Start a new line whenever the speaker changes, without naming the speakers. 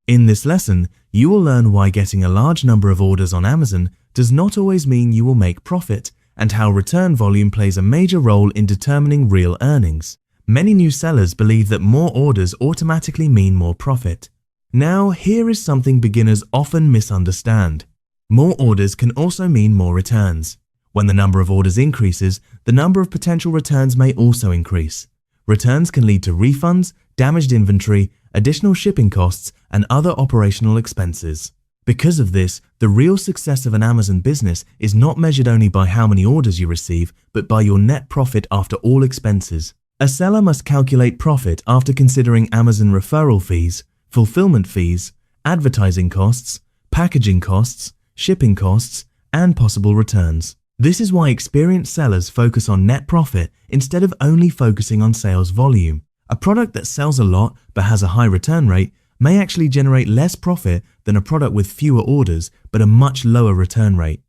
In this lesson, you will learn why getting a large number of orders on Amazon does not always mean you will make profit, and how return volume plays a major role in determining real earnings. Many new sellers believe that more orders automatically mean more profit. Now, here is something beginners often misunderstand. More orders can also mean more returns. When the number of orders increases, the number of potential returns may also increase. Returns can lead to refunds, damaged inventory, additional shipping costs, and other operational expenses. Because of this, the real success of an Amazon business is not measured only by how many orders you receive, but by your net profit after all expenses. A seller must calculate profit after considering Amazon referral fees, fulfillment fees, advertising costs, packaging costs, shipping costs, and possible returns. This is why experienced sellers focus on net profit instead of only focusing on sales volume. A product that sells a lot but has a high return rate may actually generate less profit than a product with fewer orders but a much lower return rate.